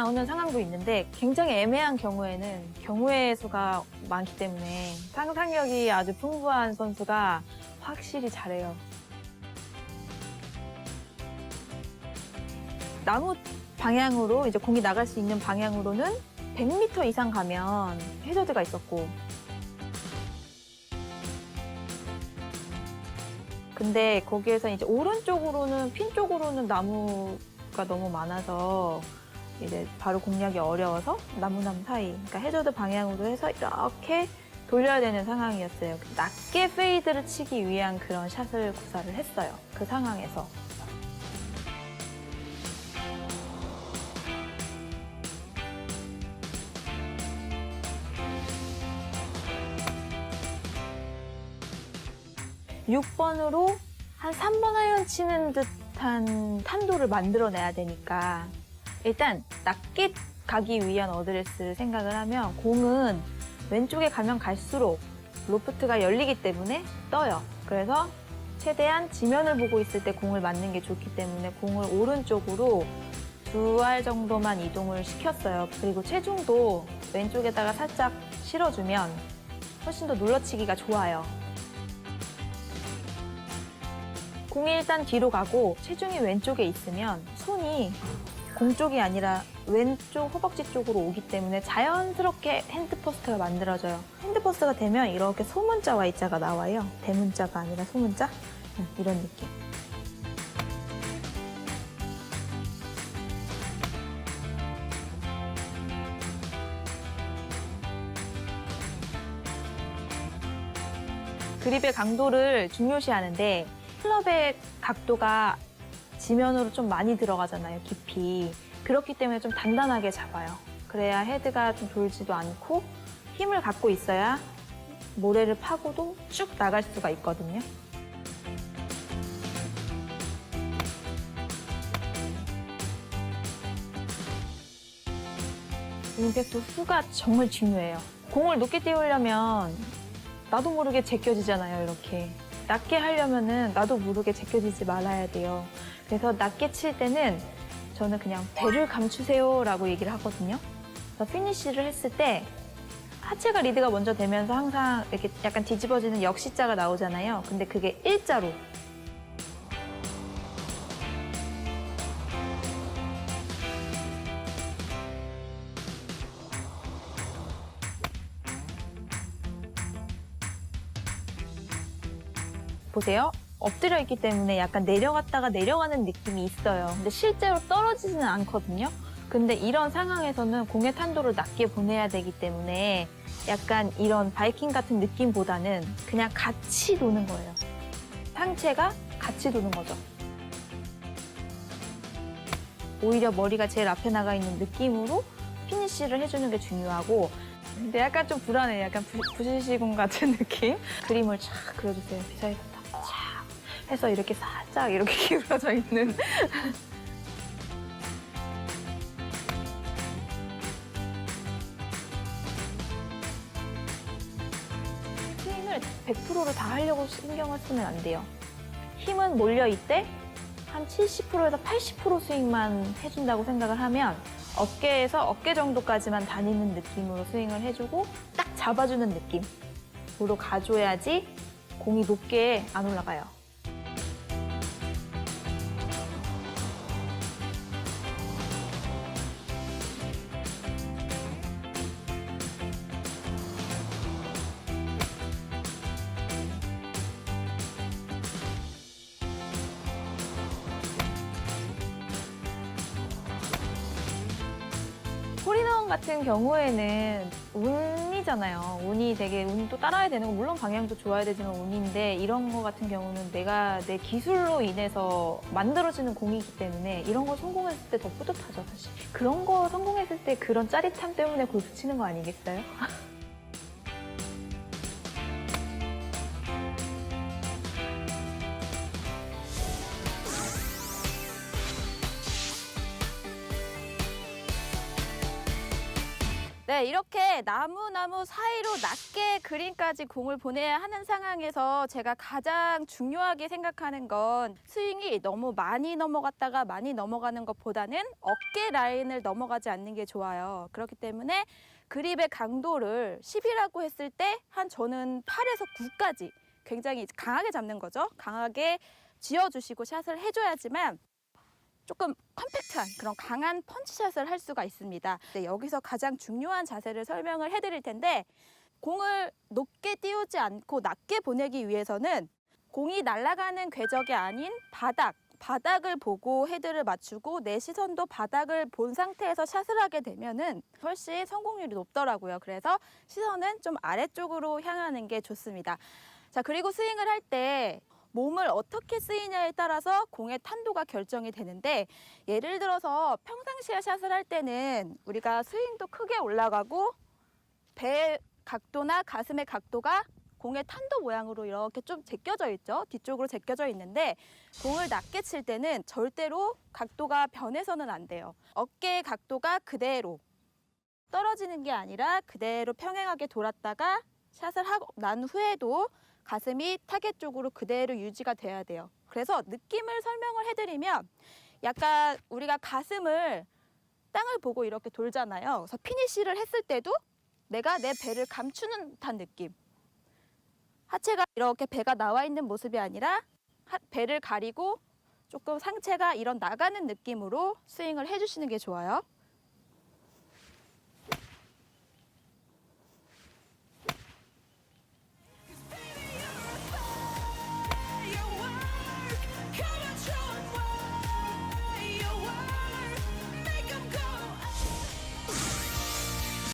나오는 상황도 있는데 굉장히 애매한 경우에는 경우의 수가 많기 때문에 상상력이 아주 풍부한 선수가 확실히 잘해요. 나무 방향으로 이제 공이 나갈 수 있는 방향으로는 100m 이상 가면 해저드가 있었고, 근데 거기에서 이제 오른쪽으로는 핀 쪽으로는 나무가 너무 많아서 이제 바로 공략이 어려워서 나무 사이, 그러니까 해저드 방향으로 해서 이렇게 돌려야 되는 상황이었어요. 낮게 페이드를 치기 위한 그런 샷을 구사를 했어요. 그 상황에서. 6번으로 한 3번 아이언 치는 듯한 탄도를 만들어내야 되니까 일단 낮게 가기 위한 어드레스를 생각을 하면 공은 왼쪽에 가면 갈수록 로프트가 열리기 때문에 떠요. 그래서 최대한 지면을 보고 있을 때 공을 맞는 게 좋기 때문에 공을 오른쪽으로 2알 정도만 이동을 시켰어요. 그리고 체중도 왼쪽에다가 살짝 실어주면 훨씬 더 눌러치기가 좋아요. 공이 일단 뒤로 가고 체중이 왼쪽에 있으면 손이 공 쪽이 아니라 왼쪽 허벅지 쪽으로 오기 때문에 자연스럽게 핸드 퍼스트가 만들어져요. 핸드 퍼스트가 되면 이렇게 소문자 Y자가 나와요. 대문자가 아니라 소문자? 이런 느낌. 그립의 강도를 중요시하는데 클럽의 각도가 지면으로 좀 많이 들어가잖아요, 깊이. 그렇기 때문에 좀 단단하게 잡아요. 그래야 헤드가 좀 돌지도 않고 힘을 갖고 있어야 모래를 파고도 쭉 나갈 수가 있거든요. 임팩트 후가 정말 중요해요. 공을 높게 띄우려면 나도 모르게 제껴지잖아요, 이렇게. 낮게 하려면은 나도 모르게 제껴지지 말아야 돼요. 그래서 낮게 칠 때는 저는 그냥 배를 감추세요 라고 얘기를 하거든요. 그래서 피니쉬를 했을 때 하체가 리드가 먼저 되면서 항상 이렇게 약간 뒤집어지는 역시자가 나오잖아요. 근데 그게 일자로. 보세요. 엎드려 있기 때문에 약간 내려갔다가 내려가는 느낌이 있어요. 근데 실제로 떨어지지는 않거든요. 근데 이런 상황에서는 공의 탄도를 낮게 보내야 되기 때문에 약간 이런 바이킹 같은 느낌보다는 그냥 같이 도는 거예요. 상체가 같이 도는 거죠. 오히려 머리가 제일 앞에 나가 있는 느낌으로 피니쉬를 해주는 게 중요하고, 근데 약간 좀 불안해. 약간 부시시공 같은 느낌? 그림을 촥 그려주세요. 피사이드다. 촥 해서 이렇게 살짝 이렇게 기울어져 있는. 스윙을 100%를 다 하려고 신경을 쓰면 안 돼요. 힘은 몰려있대 한 70%에서 80% 스윙만 해준다고 생각을 하면 어깨에서 어깨 정도까지만 다니는 느낌으로 스윙을 해주고 딱 잡아주는 느낌으로 가줘야지 공이 높게 안 올라가요. 홀인원 같은 경우에는 운이잖아요. 운이 되게, 운도 따라야 되는 거, 물론 방향도 좋아야 되지만 운인데, 이런 거 같은 경우는 내가 내 기술로 인해서 만들어지는 공이기 때문에 이런 거 성공했을 때 더 뿌듯하죠, 사실. 그런 거 성공했을 때 그런 짜릿함 때문에 골프 치는 거 아니겠어요? 네, 이렇게 나무 사이로 낮게 그린까지 공을 보내야 하는 상황에서 제가 가장 중요하게 생각하는 건 스윙이 너무 많이 넘어갔다가 많이 넘어가는 것보다는 어깨 라인을 넘어가지 않는 게 좋아요. 그렇기 때문에 그립의 강도를 10이라고 했을 때 저는 8에서 9까지 굉장히 강하게 잡는 거죠. 강하게 쥐어주시고 샷을 해줘야지만 조금 컴팩트한 그런 강한 펀치샷을 할 수가 있습니다. 네, 여기서 가장 중요한 자세를 설명을 해드릴 텐데 공을 높게 띄우지 않고 낮게 보내기 위해서는 공이 날아가는 궤적이 아닌 바닥을 보고 헤드를 맞추고 내 시선도 바닥을 본 상태에서 샷을 하게 되면은 훨씬 성공률이 높더라고요. 그래서 시선은 좀 아래쪽으로 향하는 게 좋습니다. 자, 그리고 스윙을 할 때 몸을 어떻게 쓰이냐에 따라서 공의 탄도가 결정이 되는데 예를 들어서 평상시에 샷을 할 때는 우리가 스윙도 크게 올라가고 배 각도나 가슴의 각도가 공의 탄도 모양으로 이렇게 좀 제껴져 있죠. 뒤쪽으로 제껴져 있는데 공을 낮게 칠 때는 절대로 각도가 변해서는 안 돼요. 어깨의 각도가 그대로 떨어지는 게 아니라 그대로 평행하게 돌았다가 샷을 하고 난 후에도 가슴이 타겟 쪽으로 그대로 유지가 돼야 돼요. 그래서 느낌을 설명을 해드리면 약간 우리가 가슴을 땅을 보고 이렇게 돌잖아요. 그래서 피니쉬를 했을 때도 내가 내 배를 감추는 듯한 느낌. 하체가 이렇게 배가 나와 있는 모습이 아니라 배를 가리고 조금 상체가 이런 나가는 느낌으로 스윙을 해주시는 게 좋아요.